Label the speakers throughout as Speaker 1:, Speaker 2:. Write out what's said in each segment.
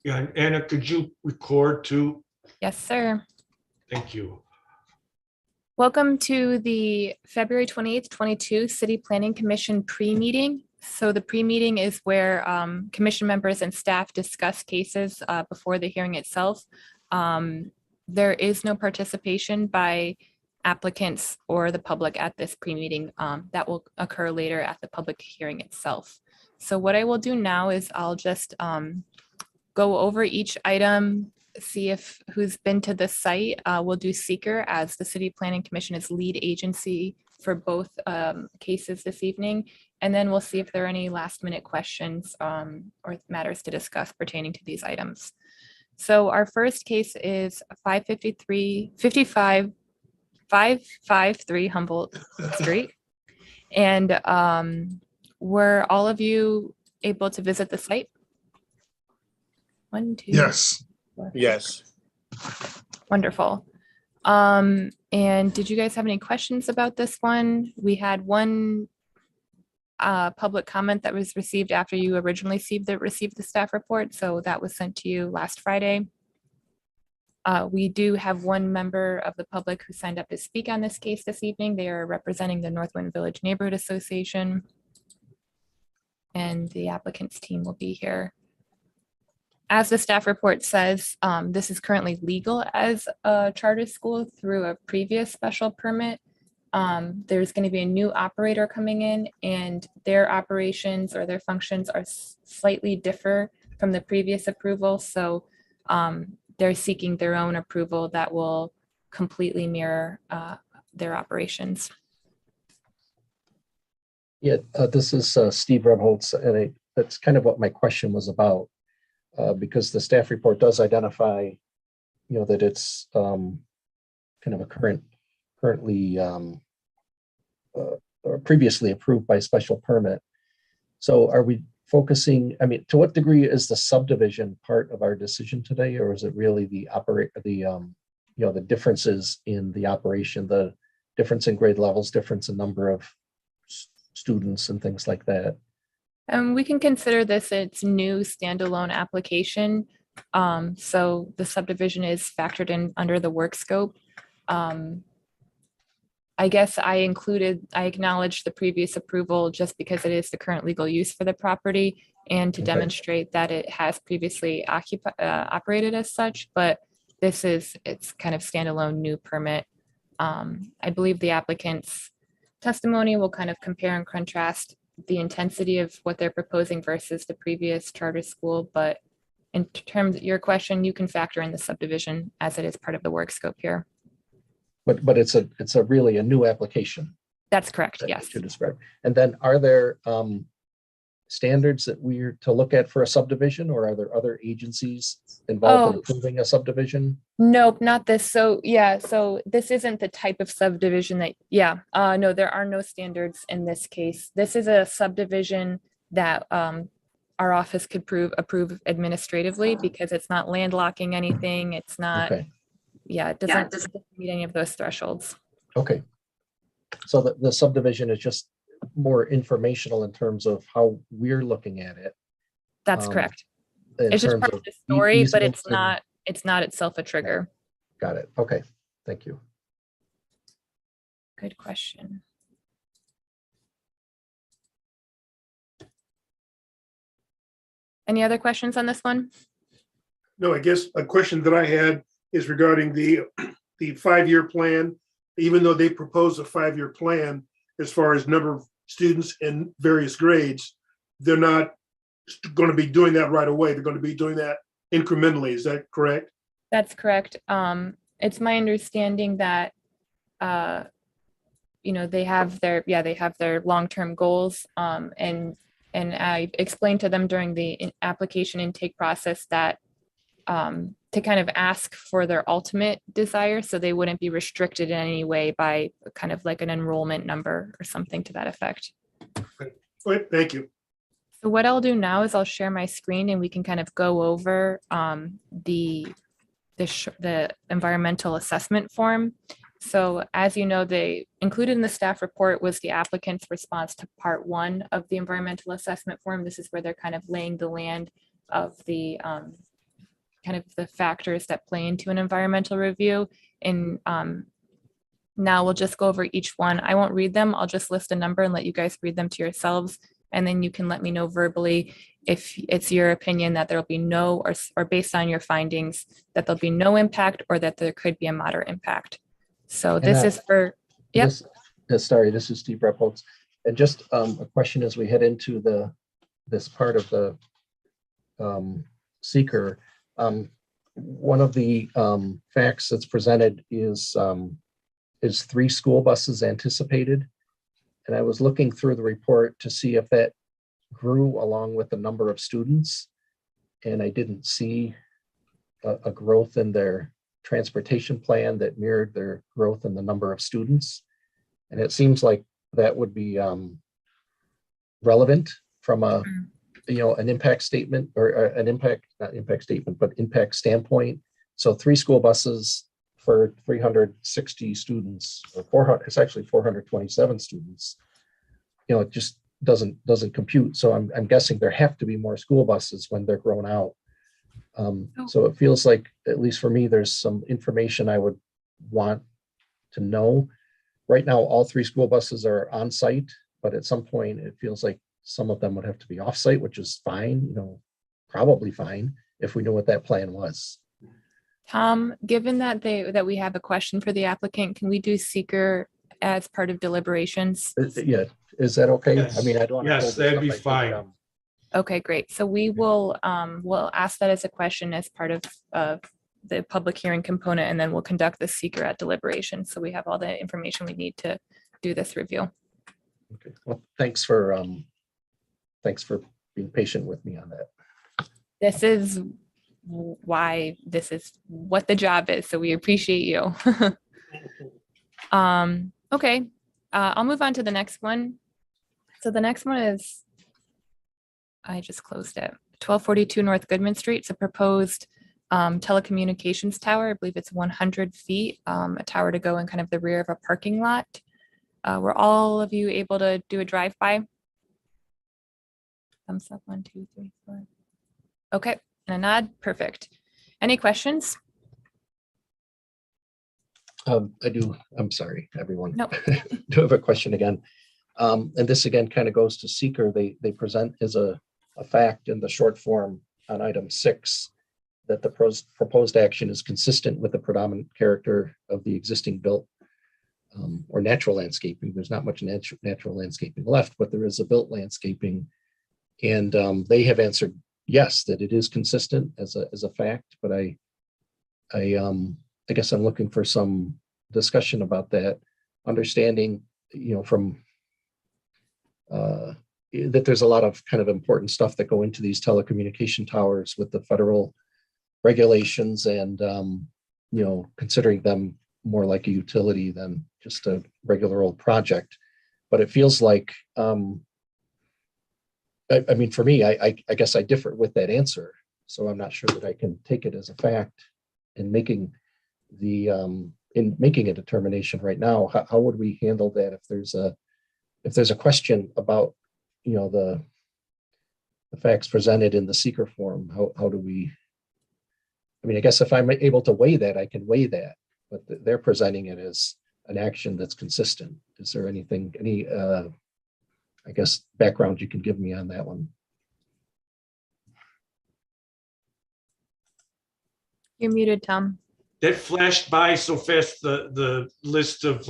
Speaker 1: Yeah, and Anna, could you record too?
Speaker 2: Yes, sir.
Speaker 1: Thank you.
Speaker 2: Welcome to the February 28th, 22 City Planning Commission pre-meeting. So the pre-meeting is where commission members and staff discuss cases before the hearing itself. There is no participation by applicants or the public at this pre-meeting. That will occur later at the public hearing itself. So what I will do now is I'll just go over each item, see if who's been to the site. We'll do seeker as the City Planning Commission is lead agency for both cases this evening. And then we'll see if there are any last minute questions or matters to discuss pertaining to these items. So our first case is 553 Humboldt Street. And were all of you able to visit the site? 1, 2.
Speaker 3: Yes.
Speaker 2: 4.
Speaker 3: Yes.
Speaker 2: Wonderful. And did you guys have any questions about this one? We had one public comment that was received after you originally received the staff report. So that was sent to you last Friday. We do have one member of the public who signed up to speak on this case this evening. They are representing the Northwind Village Neighborhood Association. And the applicant's team will be here. As the staff report says, this is currently legal as a charter school through a previous special permit. There's going to be a new operator coming in, and their operations or their functions are slightly differ from the previous approval. So they're seeking their own approval that will completely mirror their operations.
Speaker 4: Yeah, this is Steve Rebholz, and that's kind of what my question was about. Because the staff report does identify, that it's kind of a currently or previously approved by special permit. So are we focusing, to what degree is the subdivision part of our decision today, or is it really the differences in the operation, the difference in grade levels, difference in number of students and things like that?
Speaker 2: We can consider this its new standalone application. So the subdivision is factored in under the work scope. I guess I acknowledged the previous approval just because it is the current legal use for the property and to demonstrate that it has previously operated as such, but it's kind of standalone new permit. I believe the applicant's testimony will kind of compare and contrast the intensity of what they're proposing versus the previous charter school. But in terms of your question, you can factor in the subdivision as it is part of the work scope here.
Speaker 4: But it's really a new application.
Speaker 2: That's correct. Yes.
Speaker 4: To describe. And then are there standards that we're to look at for a subdivision, or are there other agencies involved in approving a subdivision?
Speaker 2: Nope, not this. So yeah, so this isn't the type of subdivision that, no, there are no standards in this case. This is a subdivision that our office could approve administratively because it's not landlocking anything. It's not, it doesn't meet any of those thresholds. Okay.
Speaker 4: So the subdivision is just more informational in terms of how we're looking at it.
Speaker 2: That's correct. It's just part of the story, but it's not itself a trigger.
Speaker 4: Got it. Okay. Thank you.
Speaker 2: Good question. Any other questions on this one?
Speaker 3: No, I guess a question that I had is regarding the 5-year plan. Even though they propose a 5-year plan as far as number of students in various grades, they're not going to be doing that right away. They're going to be doing that incrementally. Is that correct?
Speaker 2: That's correct. It's my understanding that they have their long-term goals, and I explained to them during the application intake process that to kind of ask for their ultimate desire, so they wouldn't be restricted in any way by kind of like an enrollment number or something to that effect.
Speaker 3: Great, thank you.
Speaker 2: So what I'll do now is I'll share my screen and we can kind of go over the environmental assessment form. So as you know, they included in the staff report was the applicant's response to part 1 of the environmental assessment form. This is where they're kind of laying the land of the kind of the factors that play into an environmental review. And now we'll just go over each one. I won't read them. I'll just list a number and let you guys read them to yourselves. And then you can let me know verbally if it's your opinion that there'll be no, or based on your findings, that there'll be no impact or that there could be a moderate impact. So this is for, yep.
Speaker 4: Sorry, this is Steve Repholz. And just a question as we head into this part of the seeker. One of the facts that's presented is 3 school buses anticipated. And I was looking through the report to see if that grew along with the number of students. And I didn't see a growth in their transportation plan that mirrored their growth in the number of students. And it seems like that would be relevant from an impact statement or an not impact statement, but impact standpoint. So 3 school buses for 360 students, or 400, it's actually 427 students. It just doesn't compute. So I'm guessing there have to be more school buses when they're grown out. So it feels like, at least for me, there's some information I would want to know. Right now, all 3 school buses are on site, but at some point it feels like some of them would have to be off site, which is fine, probably fine if we knew what that plan was.
Speaker 2: Tom, given that we have a question for the applicant, can we do seeker as part of deliberations?
Speaker 4: Yeah, is that okay?
Speaker 1: Yes.
Speaker 4: I mean, I don't. wanna
Speaker 1: Yes,
Speaker 4: hold this
Speaker 1: that'd
Speaker 4: up.
Speaker 1: be
Speaker 4: I think,
Speaker 1: fine.
Speaker 2: Okay, great. So we will we'll ask that as a question as part of the public hearing component, and then we'll conduct the seeker at deliberation. So we have all the information we need to do this review.
Speaker 4: Okay. Well, thanks for being patient with me on that.
Speaker 2: This is why this is what the job is. So we appreciate you. Okay, I'll move on to the next one. So the next one is, I just closed it. 1242 North Goodman Street. It's a proposed telecommunications tower. I believe it's 100 feet, a tower to go in kind of the rear of a parking lot. Were all of you able to do a drive-by? Thumbs up, 1, 2, 3, 4. Okay, and a nod, perfect. Any questions?
Speaker 4: I do. I'm sorry, everyone.
Speaker 2: No.
Speaker 4: Do have a question again. And this again kind of goes to seeker. They present as a fact in the short form on item 6 that the proposed action is consistent with the predominant character of the existing built or natural landscaping. There's not much natural landscaping left, but there is a built landscaping. And they have answered yes, that it is consistent as a fact, but I guess I'm looking for some discussion about that, understanding, from that there's a lot of kind of important stuff that go into these telecommunication towers with the federal regulations and, considering them more like a utility than just a regular old project. But it feels like, I mean, for me, I guess I differ with that answer. So I'm not sure that I can take it as a fact in making a determination right now. How would we handle that if there's a question about, the facts presented in the seeker form? How do we, I mean, I guess if I'm able to weigh that, I can weigh that, but they're presenting it as an action that's consistent. Is there any I guess, background you can give me on that one?
Speaker 2: You're muted, Tom.
Speaker 1: That flashed by so fast, the list of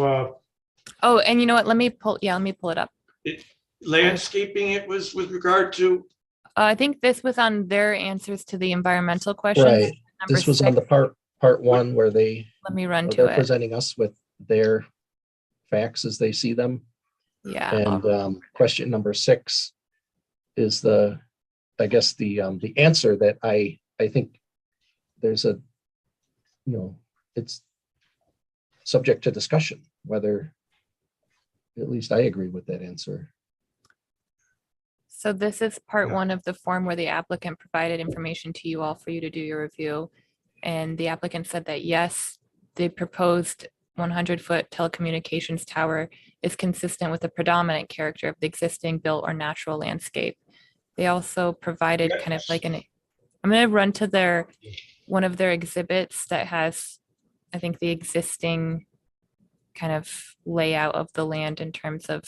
Speaker 2: Oh, and you know what? Let me pull it up.
Speaker 1: landscaping it was with regard to.
Speaker 2: I think this was on their answers to the environmental questions.
Speaker 4: Right.
Speaker 2: Number
Speaker 4: This was on the
Speaker 2: 6.
Speaker 4: part 1 where
Speaker 2: Let me run to
Speaker 4: they're
Speaker 2: it.
Speaker 4: presenting us with their facts as they see them.
Speaker 2: Yeah.
Speaker 4: And question number 6 is the answer that I think there's it's subject to discussion, whether, at least I agree with that answer.
Speaker 2: So this is part
Speaker 1: Yeah.
Speaker 2: 1 of the form where the applicant provided information to you all for you to do your review. And the applicant said that yes, the proposed 100-foot telecommunications tower is consistent with the predominant character of the existing built or natural landscape. They also provided kind of like I'm gonna run to one of their exhibits that has, I think, the existing kind of layout of the land in terms of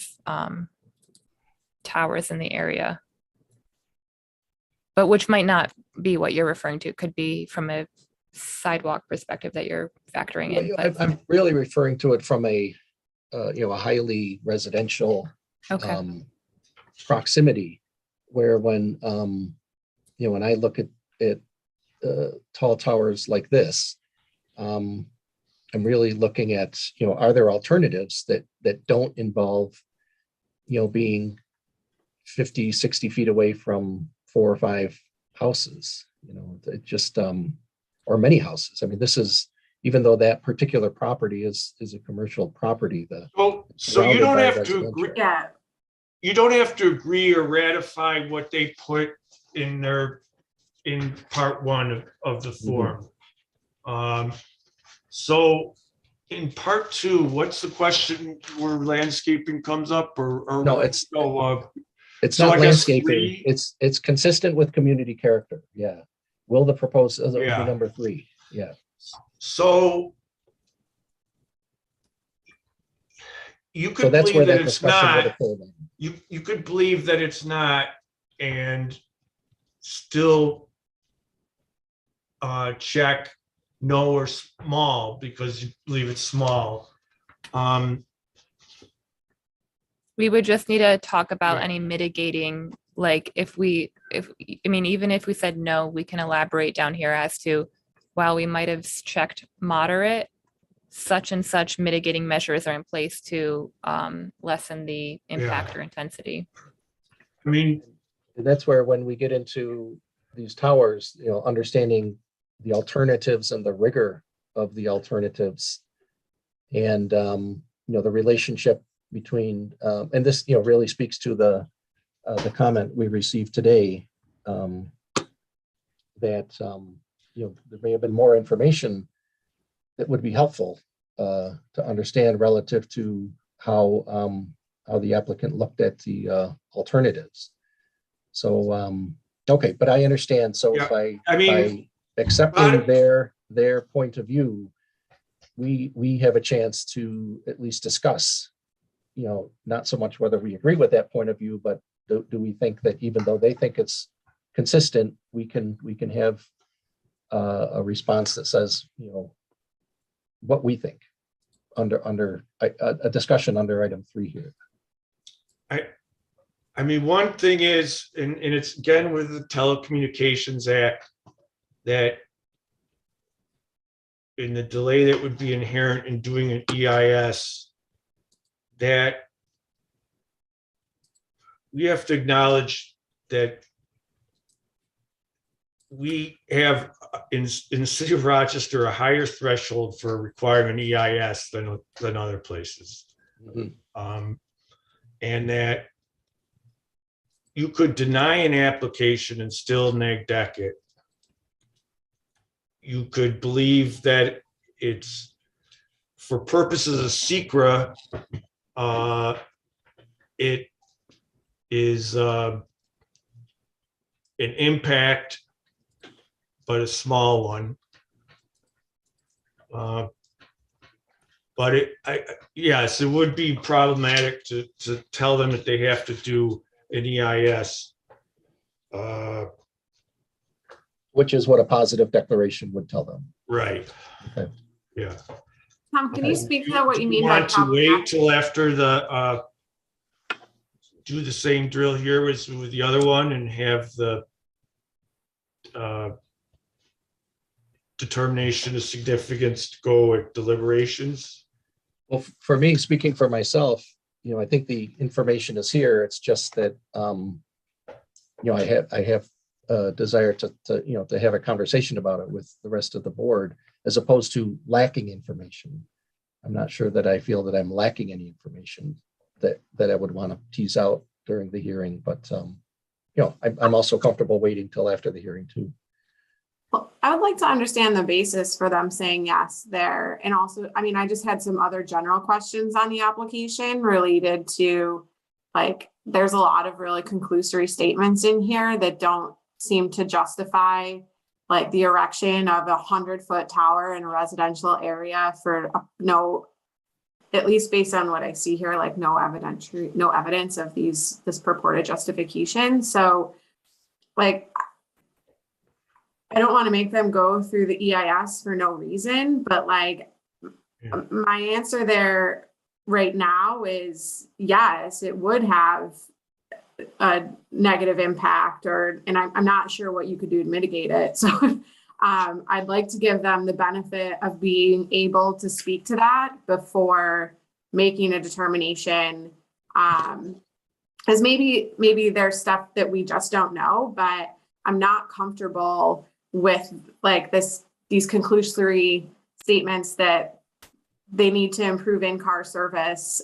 Speaker 2: towers in the area. But which might not be what you're referring to. Could be from a sidewalk perspective that you're factoring in. But
Speaker 4: I'm really referring to it from a a highly residential
Speaker 2: okay,
Speaker 4: proximity, where when when I look at tall towers like this, I'm really looking at, are there alternatives that don't involve, being 50, 60 feet away from 4 or 5 houses, it just, or many houses. I mean, this is, even though that particular property is a commercial property,
Speaker 1: So you
Speaker 4: surrounded
Speaker 1: don't
Speaker 4: by
Speaker 1: have to agree.
Speaker 4: residential.
Speaker 5: Yeah,
Speaker 1: You don't have to agree or ratify what they put in part 1 of the form. So in part 2, what's the question where landscaping comes up, or
Speaker 4: No, it's
Speaker 1: so
Speaker 4: not
Speaker 1: I guess
Speaker 4: landscaping.
Speaker 1: 3.
Speaker 4: It's consistent with community character. Yeah. Will the proposed, that would be
Speaker 1: Yeah.
Speaker 4: number 3. Yeah.
Speaker 1: So you
Speaker 4: So
Speaker 1: could
Speaker 4: that's where
Speaker 1: believe that
Speaker 4: that
Speaker 1: it's
Speaker 4: discussion would
Speaker 1: not.
Speaker 4: have pulled in.
Speaker 1: You could believe that it's not, and still check no or small because you believe it's small.
Speaker 2: we would just need to talk about
Speaker 1: Yeah.
Speaker 2: any mitigating, like even if we said no, we can elaborate down here as to, while we might have checked moderate, such and such mitigating measures are in place to lessen the impact or intensity.
Speaker 1: I mean,
Speaker 4: And that's where, when we get into these towers, understanding the alternatives and the rigor of the alternatives, and the relationship between, and this really speaks to the comment we received today, that there may have been more information that would be helpful to understand relative to how the applicant looked at the alternatives. So okay, but I understand. So
Speaker 1: Yeah,
Speaker 4: by
Speaker 1: but-
Speaker 4: accepting their point of view, we have a chance to at least discuss, not so much whether we agree with that point of view, but do we think that even though they think it's consistent, we can have a response that says, what we think under a discussion under item 3 here.
Speaker 1: I mean, one thing is, and it's again with the Telecommunications Act, that in the delay that would be inherent in doing an EIS, that we have to acknowledge that we have in the city of Rochester a higher threshold for requiring an EIS than other places. And that you could deny an application and still neg deck it. You could believe that it's for purposes of SECRA, it is an impact, but a small one. But yes, it would be problematic to tell them that they have to do an EIS.
Speaker 4: Which is what a positive declaration would tell them.
Speaker 1: Right.
Speaker 4: Okay.
Speaker 1: Yeah.
Speaker 5: Tom, can you speak to what you
Speaker 1: Do
Speaker 5: mean by
Speaker 1: want to wait
Speaker 5: problematic?
Speaker 1: till after do the same drill here with the other one and have the determination of significance to go with deliberations?
Speaker 4: Well, for me, speaking for myself, I think the information is here. It's just that, I have a desire to have a conversation about it with the rest of the board, as opposed to lacking information. I'm not sure that I feel that I'm lacking any information that I would want to tease out during the hearing, but I'm also comfortable waiting till after the hearing too.
Speaker 5: Well, I would like to understand the basis for them saying yes there. And also, I mean, I just had some other general questions on the application related to, like, there's a lot of really conclusory statements in here that don't seem to justify like the erection of 100-foot tower in a residential area for no, at least based on what I see here, like no evidence of this purported justification. So like, I don't want to make them go through the EIS for no reason, but like my answer there right now is yes, it would have a negative impact, and I'm not sure what you could do to mitigate it. So I'd like to give them the benefit of being able to speak to that before making a determination. Because maybe there's stuff that we just don't know, but I'm not comfortable with like these conclusory statements that they need to improve in-car service,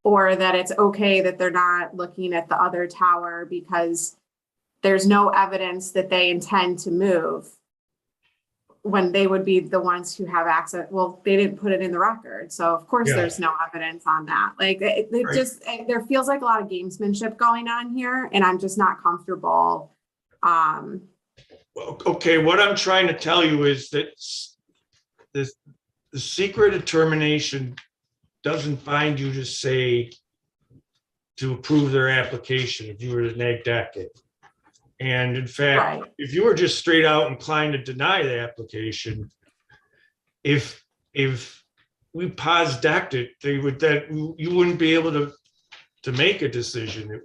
Speaker 5: or that it's okay that they're not looking at the other tower because there's no evidence that they intend to move when they would be the ones who have access. Well, they didn't put it in the record. So of course there's no evidence on that. Like there feels like a lot of gamesmanship going on here, and I'm just not comfortable.
Speaker 1: Okay, what I'm trying to tell you is that the secret determination doesn't bind you to say to approve their application if you were to neg deck it. And in fact, if you were just straight out inclined to deny the application, if we pause decked it, you wouldn't be able to make a decision.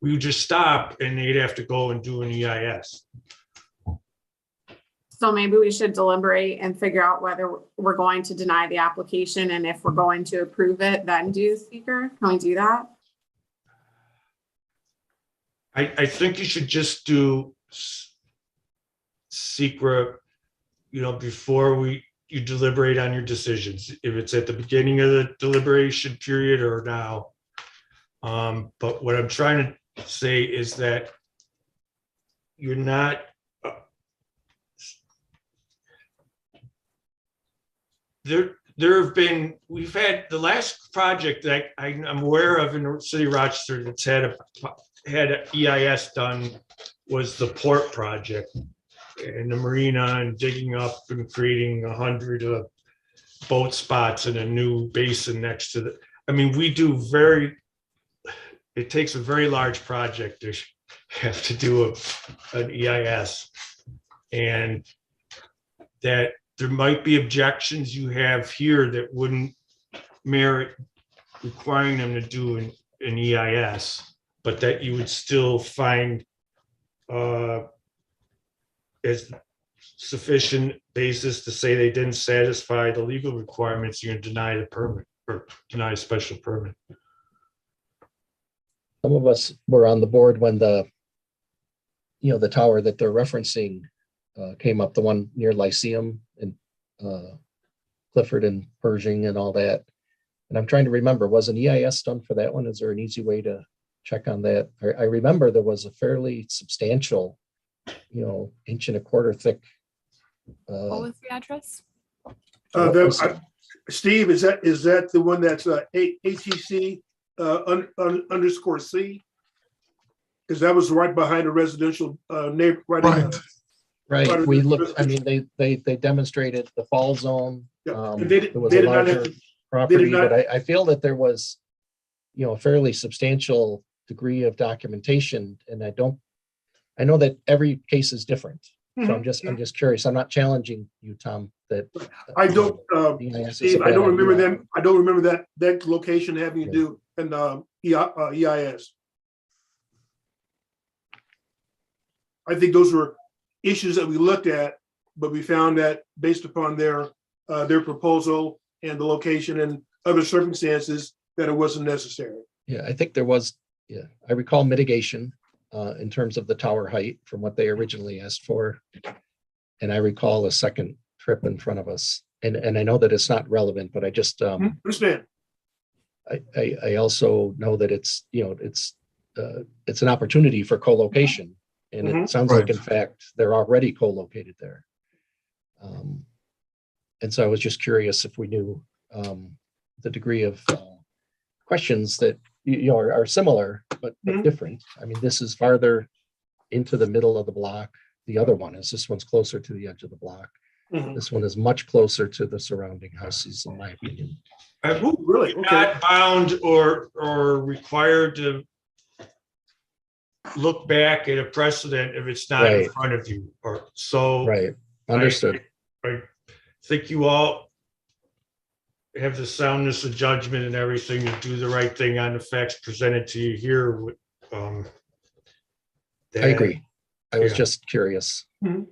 Speaker 1: We would just stop and they'd have to go and do an EIS.
Speaker 5: So maybe we should deliberate and figure out whether we're going to deny the application, and if we're going to approve it, then do seeker. Can we do that?
Speaker 1: I think you should just do secret, before you deliberate on your decisions, if it's at the beginning of the deliberation period or now. But what I'm trying to say is that you're not, we've had the last project that I'm aware of in the city of Rochester that's had an EIS done was the port project in the marina, and digging up and creating 100 boat spots in a new basin next to it takes a very large project to have to do an EIS, and that there might be objections you have here that wouldn't merit requiring them to do an EIS, but that you would still find as sufficient basis to say they didn't satisfy the legal requirements, you're going to deny the permit or deny a special permit.
Speaker 4: Some of us were on the board when the tower that they're referencing came up, the one near Lyceum and Clifford and Pershing and all that. And I'm trying to remember, was an EIS done for that one? Is there an easy way to check on that? I remember there was a fairly substantial, 1.25 inch thick.
Speaker 2: What was the address?
Speaker 3: Steve, is that the one that's ATC _C? Because that was right behind a residential neighbor.
Speaker 4: Right. We looked. I mean, they demonstrated the fall zone.
Speaker 3: Yeah.
Speaker 4: It was a larger property, but I feel that there was, a fairly substantial degree of documentation, and I know that every case is different. So I'm just curious. I'm not challenging you, Tom. That
Speaker 3: I don't, Steve. I don't remember them. I don't remember that location having to do an EIS. I think those were issues that we looked at, but we found that based upon their proposal and the location and other circumstances, that it wasn't necessary.
Speaker 4: Yeah, I think there was. Yeah, I recall mitigation in terms of the tower height from what they originally asked for, and I recall a second trip in front of us. And I know that it's not relevant, but I just
Speaker 3: understand.
Speaker 4: I also know that it's an opportunity for co-location, and it sounds like in fact they're already co-located there. And so I was just curious if we knew the degree of questions that are similar but different. I mean, this is farther into the middle of the block. The other one is, this one's closer to the edge of the block.
Speaker 3: Mhm.
Speaker 4: This one is much closer to the surrounding houses, in my opinion.
Speaker 3: Oh, really? Okay.
Speaker 1: Not bound or required to look back at a precedent if it's not in
Speaker 4: Right.
Speaker 1: front of you, or so.
Speaker 4: Right, understood.
Speaker 1: I think you all have the soundness of judgment and everything to do the right thing on the facts presented to you here.
Speaker 4: I
Speaker 1: that-
Speaker 4: agree. I was
Speaker 1: yeah.
Speaker 4: just curious.
Speaker 3: And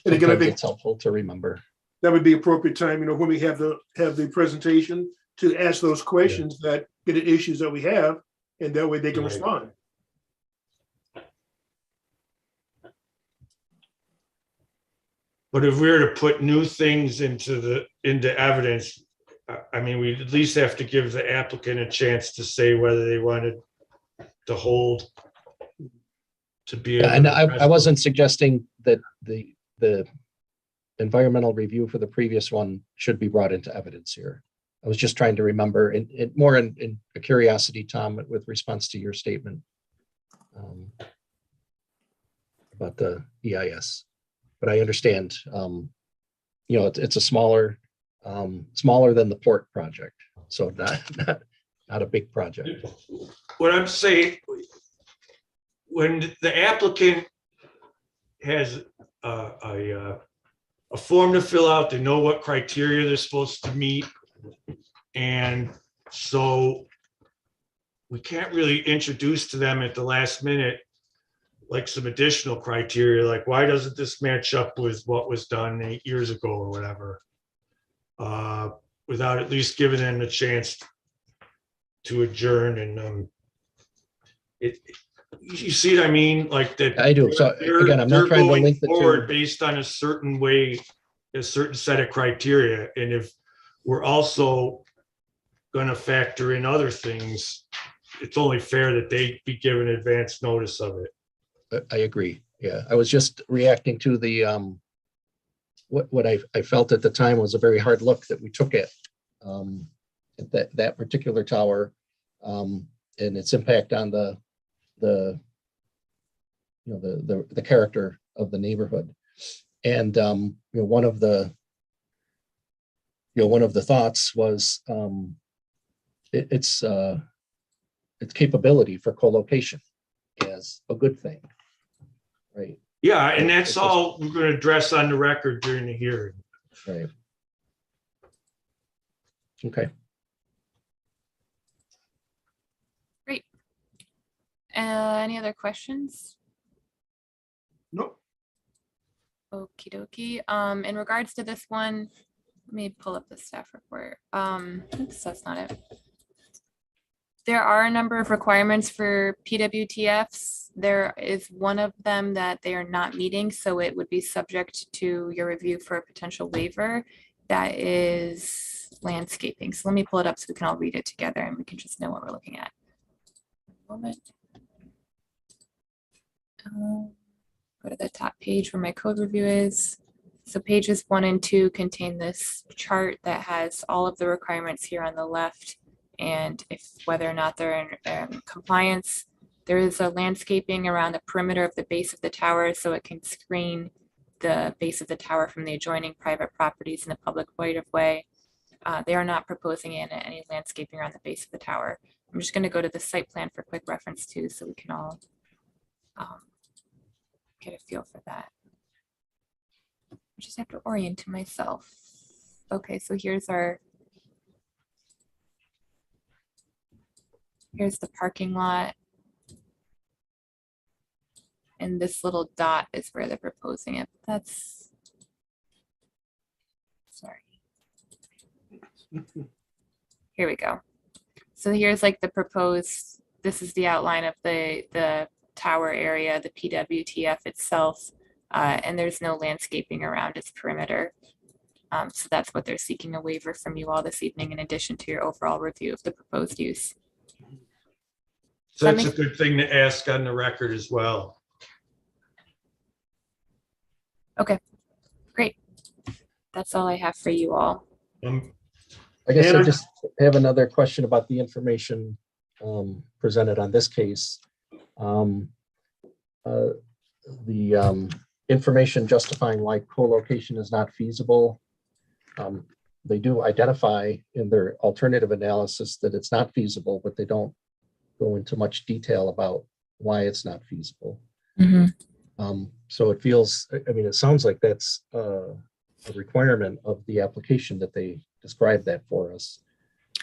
Speaker 3: again, I
Speaker 4: Sometimes
Speaker 3: think
Speaker 4: it's helpful to remember.
Speaker 3: that would be appropriate time, when we have the presentation to ask those questions that get at issues that we have, and that way they can
Speaker 1: Right.
Speaker 3: respond.
Speaker 1: But if we were to put new things into evidence, I mean, we at least have to give the applicant a chance to say whether they wanted to hold to be.
Speaker 4: Yeah,
Speaker 1: able
Speaker 4: and
Speaker 1: to
Speaker 4: I
Speaker 1: address
Speaker 4: wasn't suggesting that the environmental review for the previous one should be brought into evidence here. I was just trying to remember, more in a curiosity, Tom, with response to your statement about the EIS. But I understand, it's a smaller than the port project, so not a big project.
Speaker 1: What I'm saying, when the applicant has a form to fill out, they know what criteria they're supposed to meet. And so we can't really introduce to them at the last minute, like some additional criteria, like why doesn't this match up with what was done 8 years ago or whatever? Without at least giving them a chance to adjourn and you see what I mean? Like that.
Speaker 4: I do. So again, I'm not trying to
Speaker 1: going
Speaker 4: link the
Speaker 1: forward
Speaker 4: two.
Speaker 1: based on a certain way, a certain set of criteria. And if we're also going to factor in other things, it's only fair that they be given advance notice of it.
Speaker 4: I agree. Yeah, I was just reacting to the what I felt at the time was a very hard look that we took at that particular tower and its impact on the character of the neighborhood. And one of the thoughts was its capability for co-location as a good thing, right?
Speaker 1: Yeah, and that's all we're going to address on the record during the hearing.
Speaker 4: Right. Okay.
Speaker 2: Great. Any other questions?
Speaker 3: Nope.
Speaker 2: Okie dokie. In regards to this one, let me pull up the staff report. Oops, that's not it. There are a number of requirements for PWTFs. There is one of them that they are not meeting, so it would be subject to your review for a potential waiver. That is landscaping. So let me pull it up so we can all read it together and we can just know what we're looking at. One moment. Go to the top page where my code review is. So pages 1 and 2 contain this chart that has all of the requirements here on the left and whether or not they're in compliance. There is a landscaping around the perimeter of the base of the tower so it can screen the base of the tower from the adjoining private properties in the public right of way. They are not proposing in any landscaping around the base of the tower. I'm just going to go to the site plan for quick reference too so we can all get a feel for that. I just have to orient myself. Okay, so here's the parking lot. And this little dot is where they're proposing it. That's, sorry. Here we go. So here's like the proposed, this is the outline of the tower area, the PWTF itself, and there's no landscaping around its perimeter. So that's what they're seeking a waiver from you all this evening in addition to your overall review of the proposed use.
Speaker 1: So that's a good thing to ask on the record as well.
Speaker 2: Okay, great. That's all I have for you all.
Speaker 4: I guess I just have another question about the information presented on this case. the information justifying why co-location is not feasible. They do identify in their alternative analysis that it's not feasible, but they don't go into much detail about why it's not feasible.
Speaker 2: Mhm.
Speaker 4: So it feels, I mean, it sounds like that's a requirement of the application that they describe that for us.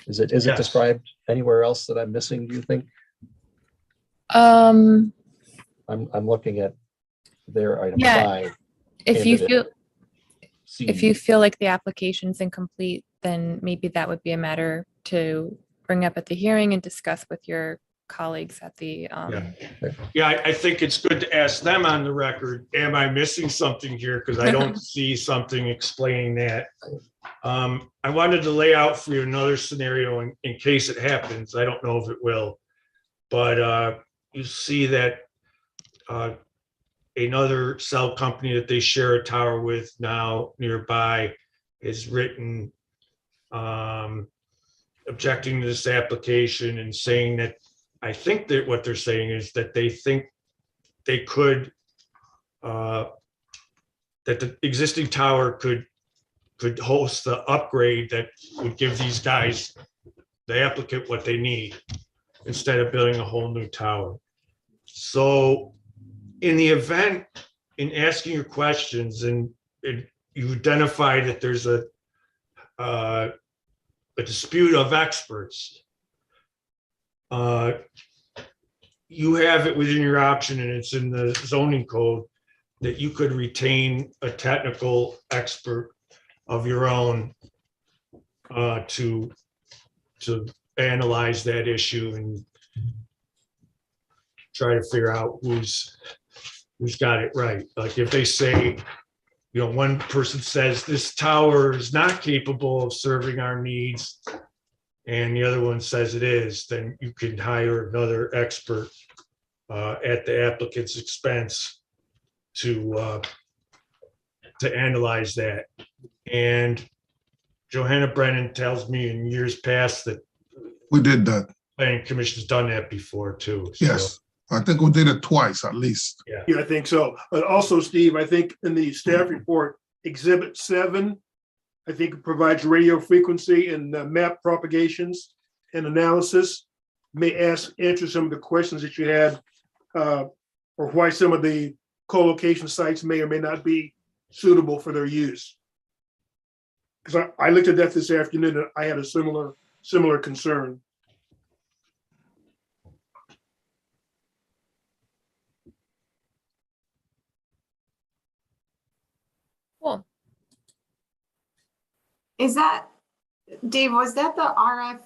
Speaker 4: Is it
Speaker 1: Yes.
Speaker 4: described anywhere else that I'm missing, do you think?
Speaker 2: Um,
Speaker 4: I'm looking at their item
Speaker 2: Yeah,
Speaker 4: 5.
Speaker 2: if you
Speaker 4: candidate
Speaker 2: feel,
Speaker 4: C.
Speaker 2: if you feel like the application's incomplete, then maybe that would be a matter to bring up at the hearing and discuss with your colleagues at the,
Speaker 1: Yeah, I think it's good to ask them on the record, am I missing something here? Because I don't see something explaining that. I wanted to lay out for you another scenario in case it happens. I don't know if it will. But you see that another cell company that they share a tower with now nearby is written objecting to this application and saying that, I think that what they're saying is that they think they could, that the existing tower could host the upgrade that would give these guys, the applicant, what they need instead of building a whole new tower. So in the event, in asking your questions and you identify that there's a dispute of experts, you have it within your option, and it's in the zoning code, that you could retain a technical expert of your own to analyze that issue and try to figure out who's got it right. Like if they say, you know, one person says this tower is not capable of serving our needs, and the other one says it is, then you can hire another expert at the applicant's expense to analyze that. And Johanna Brennan tells me in years past that
Speaker 6: We did that.
Speaker 1: planning commission's done that before too. So,
Speaker 6: Yes. I think we did it twice at least.
Speaker 3: Yeah, I think so. But also, Steve, I think in the staff report, Exhibit 7, I think it provides radio frequency and map propagations and analysis. May answer some of the questions that you had, or why some of the co-location sites may or may not be suitable for their use. Because I looked at that this afternoon and I had a similar concern.
Speaker 2: cool.
Speaker 5: Is that, Dave, was that the RF?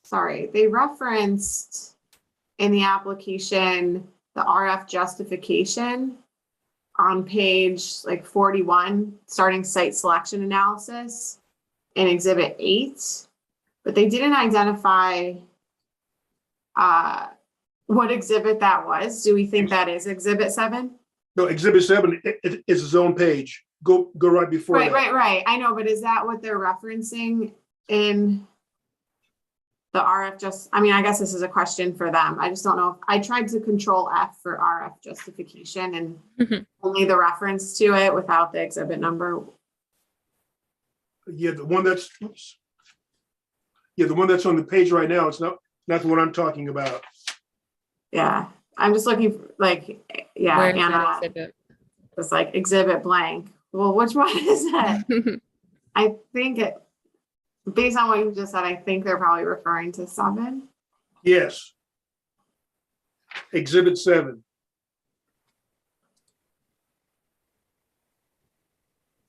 Speaker 5: Sorry, they referenced in the application, the RF justification on page like 41, starting site selection analysis in Exhibit 8, but they didn't identify what exhibit that was. Do we think that is Exhibit 7?
Speaker 3: No, Exhibit 7 is its own page. Go right before that.
Speaker 5: Right. I know, but is that what they're referencing in the RF I guess this is a question for them. I just don't know. I tried to Control F for RF justification and only the reference to it without the exhibit number.
Speaker 3: Yeah, the one that's on the page right now. It's not the one I'm talking about.
Speaker 5: Yeah, I'm just looking for, like, yeah,
Speaker 2: Where's
Speaker 5: Anna,
Speaker 2: that exhibit?
Speaker 5: it's like exhibit blank. Well, which one is that? I think it, based on what you just said, I think they're probably referring to 7.
Speaker 3: Yes. Exhibit 7.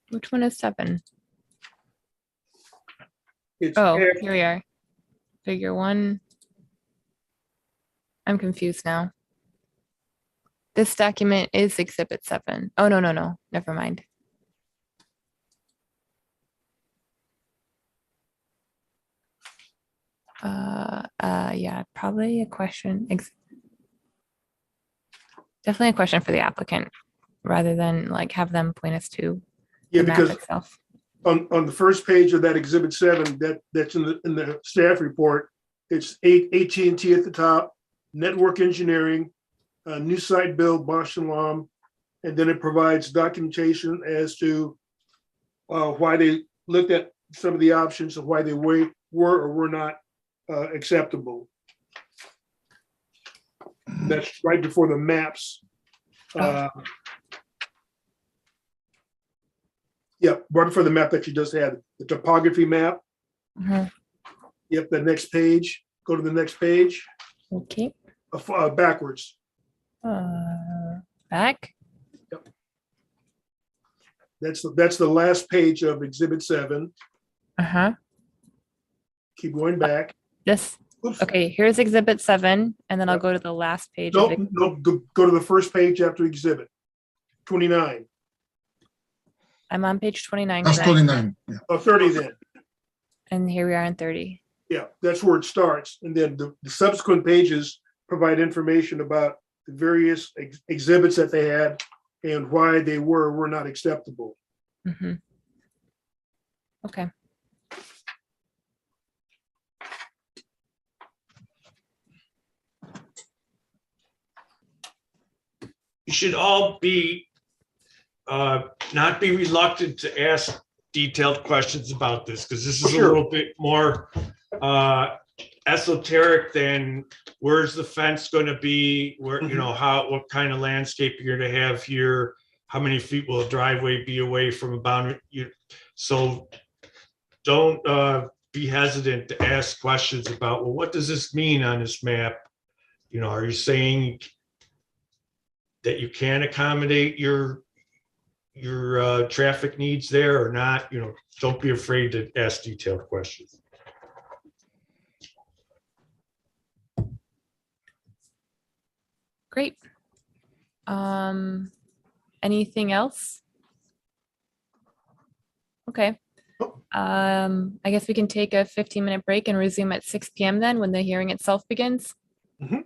Speaker 2: Which one is 7?
Speaker 3: It's
Speaker 2: Oh,
Speaker 3: F.
Speaker 2: here we are. Figure 1. I'm confused now. This document is Exhibit 7. Oh, no. Never mind. Yeah, probably a question. Definitely a question for the applicant rather than like have them point us to
Speaker 3: Yeah,
Speaker 2: the map
Speaker 3: because
Speaker 2: itself.
Speaker 3: on the first page of that Exhibit 7, that's in the staff report, it's AT&T at the top, network engineering, new site build, Bosch and Lom, and then it provides documentation as to why they looked at some of the options and why they were or were not acceptable. That's right before the maps. Yeah, right before the map that you just had, the topography map.
Speaker 2: Mhm.
Speaker 3: Yep, the next page. Go to the next page.
Speaker 2: Okay.
Speaker 3: Backwards.
Speaker 2: Back.
Speaker 3: That's the last page of Exhibit 7.
Speaker 2: Uh-huh.
Speaker 3: Keep going back.
Speaker 2: This.
Speaker 3: Oops.
Speaker 2: Okay, here's exhibit 7, and then I'll
Speaker 3: Yep.
Speaker 2: go to the last page.
Speaker 3: No, go to the first page after Exhibit 29.
Speaker 2: I'm on page 29,
Speaker 6: That's
Speaker 2: correct?
Speaker 6: 29. Yeah.
Speaker 3: Oh, 30 then.
Speaker 2: And here we are on 30.
Speaker 3: Yeah, that's where it starts. And then the subsequent pages provide information about the various exhibits that they had and why they were or were not acceptable.
Speaker 2: Mm-hmm. Okay.
Speaker 1: You should all be, not be reluctant to ask detailed questions about this, because this is a
Speaker 3: Sure.
Speaker 1: little bit more esoteric than where's the fence going to be, where, you know, what kind of landscape you're going to have here, how many feet will a driveway be away from a boundary. So don't be hesitant to ask questions about, well, what does this mean on this map? You know, are you saying that you can accommodate your traffic needs there or not? You know, don't be afraid to ask detailed questions.
Speaker 2: Great. Anything else? Okay. I guess we can take a 15-minute break and resume at 6 p.m. then when the hearing itself begins.
Speaker 3: Mhm.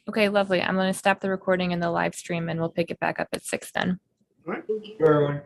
Speaker 2: Okay, lovely. I'm going to stop the recording and the live stream and we'll pick it back up at 6 then.
Speaker 3: All right.
Speaker 1: Everyone.